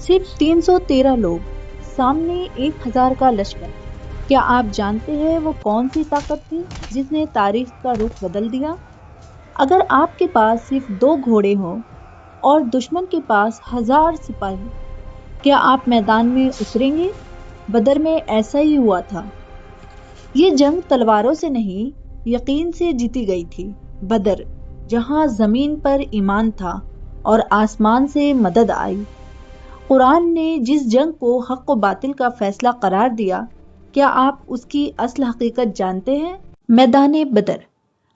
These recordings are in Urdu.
صرف 313 لوگ، سامنے 1000 کا لشکر۔ کیا آپ جانتے ہیں وہ کون سی طاقت تھی جس نے تاریخ کا رخ بدل دیا؟ اگر آپ کے پاس صرف 2 گھوڑے ہوں اور دشمن کے پاس 1000 سپاہی، کیا آپ میدان میں اتریں گے؟ بدر میں ایسا ہی ہوا تھا۔ یہ جنگ تلواروں سے نہیں، یقین سے جیتی گئی تھی۔ بدر، جہاں زمین پر ایمان تھا اور آسمان سے مدد آئی۔ قرآن نے جس جنگ کو حق و باطل کا فیصلہ قرار دیا، کیا آپ اس کی اصل حقیقت جانتے ہیں؟ میدان بدر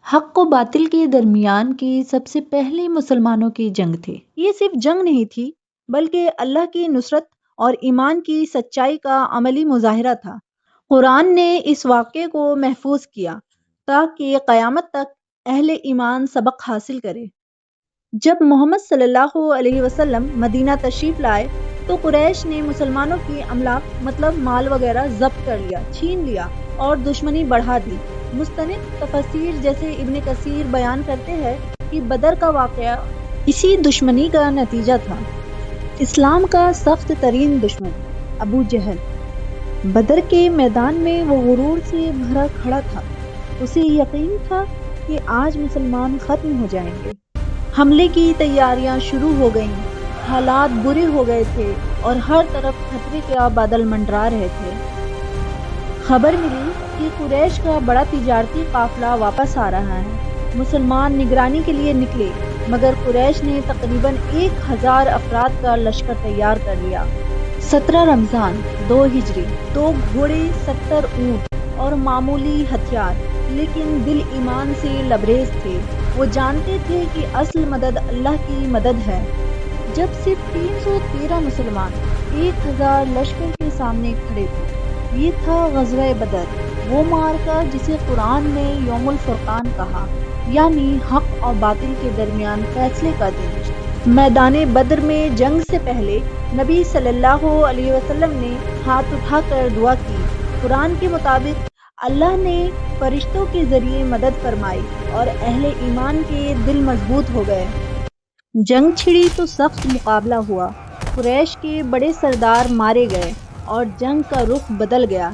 حق و باطل کے درمیان کی سب سے پہلی مسلمانوں کی جنگ تھی۔ یہ صرف جنگ نہیں تھی، بلکہ اللہ کی نصرت اور ایمان کی سچائی کا عملی مظاہرہ تھا۔ قرآن نے اس واقعے کو محفوظ کیا تاکہ قیامت تک اہل ایمان سبق حاصل کرے۔ جب محمد صلی اللہ علیہ وسلم مدینہ تشریف لائے تو قریش نے مسلمانوں کی املاک مطلب مال وغیرہ ضبط کر لیا، چھین لیا اور دشمنی بڑھا دی۔ مستند تفاسیر جیسے ابن کثیر بیان کرتے ہیں کہ بدر کا واقعہ اسی دشمنی کا نتیجہ تھا۔ اسلام کا سخت ترین دشمن ابو جہل بدر کے میدان میں وہ غرور سے بھرا کھڑا تھا۔ اسے یقین تھا کہ آج مسلمان ختم ہو جائیں گے۔ حملے کی تیاریاں شروع ہو گئیں، حالات برے ہو گئے تھے اور ہر طرف خطرے کے بادل منڈرا رہے تھے۔ خبر ملی کہ قریش کا بڑا تجارتی قافلہ واپس آ رہا ہے۔ مسلمان نگرانی کے لیے نکلے، مگر قریش نے تقریباً 1000 افراد کا لشکر تیار کر لیا۔ 17 رمضان 2 ہجری، 2 گھوڑے، 70 اونٹ اور معمولی ہتھیار، لیکن دل ایمان سے لبریز تھے۔ وہ جانتے تھے کہ اصل مدد اللہ کی مدد ہے۔ جب صرف 313 مسلمان 1000 لشکر کے سامنے کھڑے تھے، یہ تھا غزوہ بدر، وہ معرکہ جسے قرآن نے یوم الفرقان کہا، یعنی حق اور باطل کے درمیان فیصلے کا دن۔ میدان بدر میں جنگ سے پہلے نبی صلی اللہ علیہ وسلم نے ہاتھ اٹھا کر دعا کی۔ قرآن کے مطابق اللہ نے فرشتوں کے ذریعے مدد فرمائی اور اہل ایمان کے دل مضبوط ہو گئے۔ جنگ چھڑی تو سخت مقابلہ ہوا، قریش کے بڑے سردار مارے گئے اور جنگ کا رخ بدل گیا۔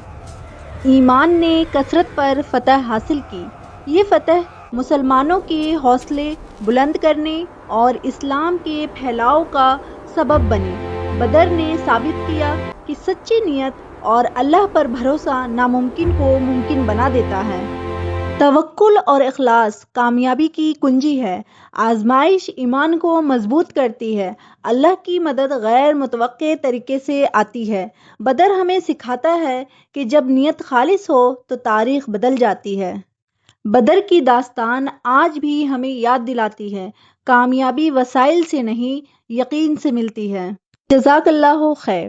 ایمان نے کثرت پر فتح حاصل کی۔ یہ فتح مسلمانوں کے حوصلے بلند کرنے اور اسلام کے پھیلاؤ کا سبب بنی۔ بدر نے ثابت کیا کہ سچی نیت اور اللہ پر بھروسہ ناممکن کو ممکن بنا دیتا ہے۔ توکل اور اخلاص کامیابی کی کنجی ہے۔ آزمائش ایمان کو مضبوط کرتی ہے۔ اللہ کی مدد غیر متوقع طریقے سے آتی ہے۔ بدر ہمیں سکھاتا ہے کہ جب نیت خالص ہو تو تاریخ بدل جاتی ہے۔ بدر کی داستان آج بھی ہمیں یاد دلاتی ہے، کامیابی وسائل سے نہیں، یقین سے ملتی ہے۔ جزاک اللہ خیر۔